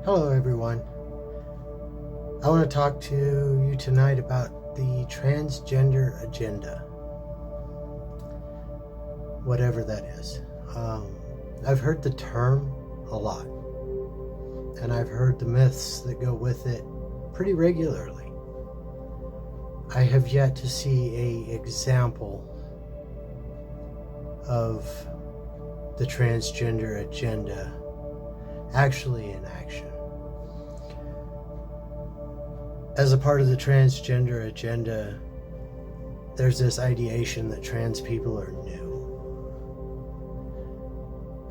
Hello everyone. I want to talk to you tonight about the Transgender Agenda. Whatever that is. I've heard the term a lot. And I've heard the myths that go with it pretty regularly. I have yet to see an example of the Transgender Agenda actually in action. As a part of the Transgender Agenda, there's this ideation that trans people are new.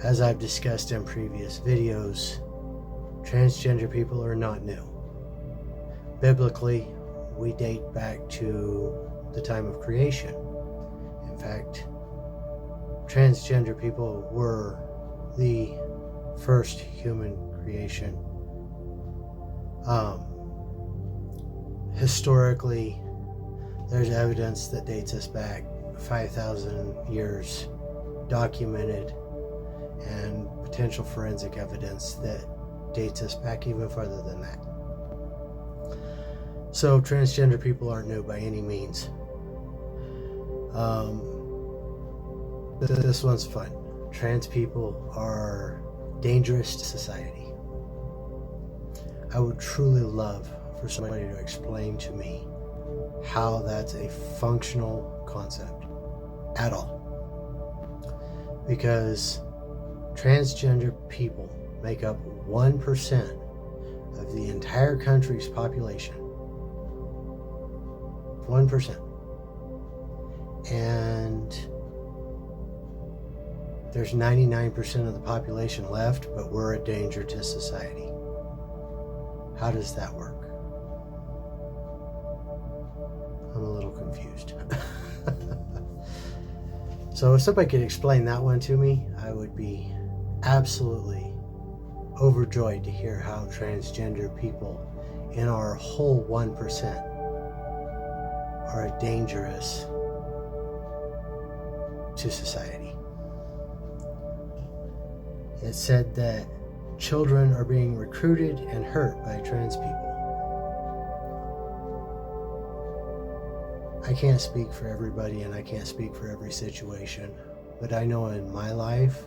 As I've discussed in previous videos, transgender people are not new. Biblically, we date back to the time of creation. In fact, transgender people were the first human creation. Historically, there's evidence that dates us back 5,000 years, documented, and potential forensic evidence that dates us back even further than that. So transgender people aren't new by any means. This one's fun. Trans people are dangerous to society. I would truly love for somebody to explain to me how that's a functional concept at all. Because transgender people make up 1% of the entire country's population. 1%. And there's 99% of the population left, but we're a danger to society. How does that work? I'm a little confused. So if somebody could explain that one to me, I would be absolutely overjoyed to hear how transgender people in our whole 1% are dangerous to society. It said that children are being recruited and hurt by trans people. I can't speak for everybody and I can't speak for every situation, but I know in my life,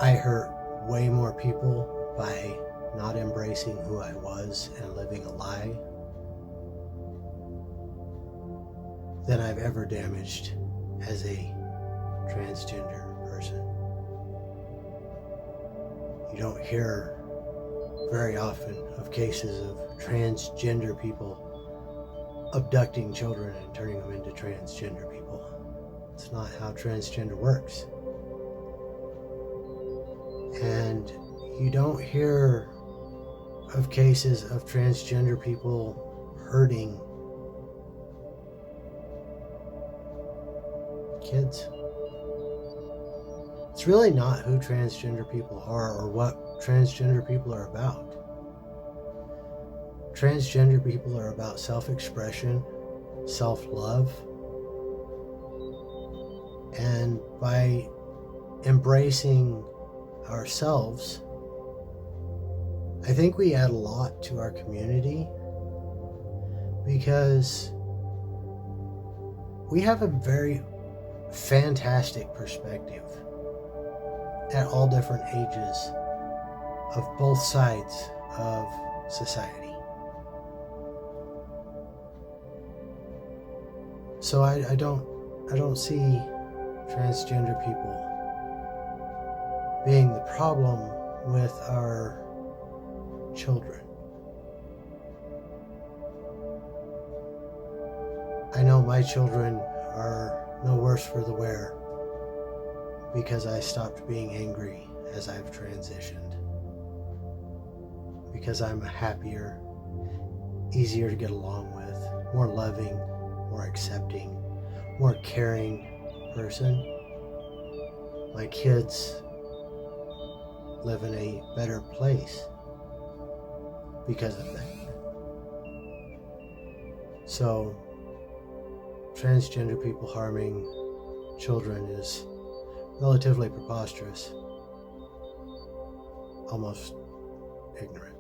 I hurt way more people by not embracing who I was and living a lie than I've ever damaged as a transgender person. You don't hear very often of cases of transgender people abducting children and turning them into transgender people. It's not how transgender works. And you don't hear of cases of transgender people hurting kids. It's really not who transgender people are or what transgender people are about. Transgender people are about self-expression, self-love, and by embracing ourselves, I think we add a lot to our community because we have a very fantastic perspective at all different ages of both sides of society. So I don't see transgender people being the problem with our children. I know my children are no worse for the wear because I stopped being angry as I've transitioned. Because I'm a happier, easier to get along with, more loving, more accepting, more caring person. My kids live in a better place because of that. So, transgender people harming children is relatively preposterous. almost ignorant.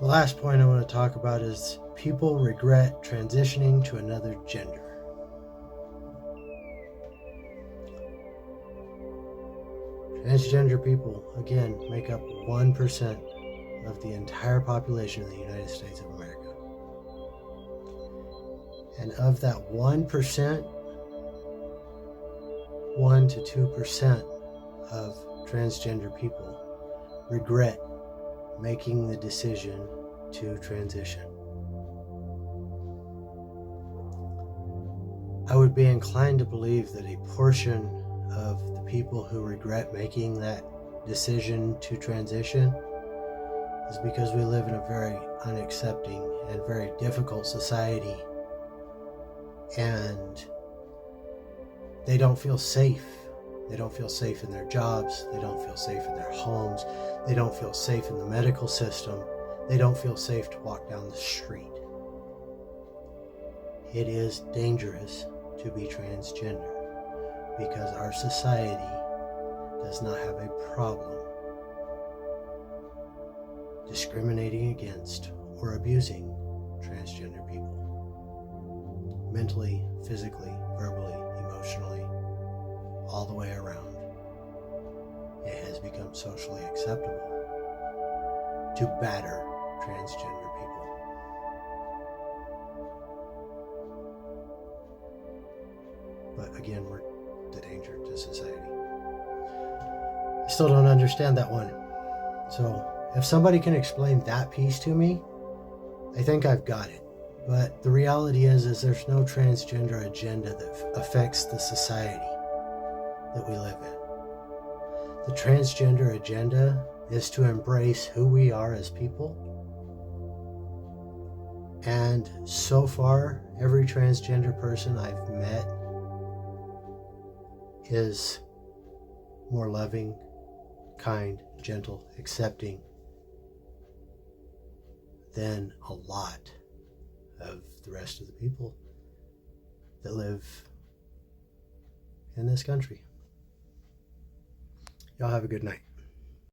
The last point I want to talk about is people regret transitioning to another gender. Transgender people, again, make up 1% of the entire population of the United States of America. And of that 1%, 1 to 2% of transgender people regret making the decision to transition. I would be inclined to believe that a portion of the people who regret making that decision to transition is because we live in a very unaccepting and very difficult society, and they don't feel safe. They don't feel safe in their jobs. They don't feel safe in their homes. They don't feel safe in the medical system. They don't feel safe to walk down the street. It is dangerous to be transgender because our society does not have a problem discriminating against or abusing transgender people. Mentally, physically, verbally, emotionally, all the way around. It has become socially acceptable to batter transgender people. But again, we're the danger to society. I still don't understand that one. So if somebody can explain that piece to me, I think I've got it. But the reality is there's no transgender agenda that affects the society that we live in. The transgender agenda is to embrace who we are as people. And so far, every transgender person I've met is more loving, kind, gentle, accepting than a lot of the rest of the people that live in this country. Y'all have a good night.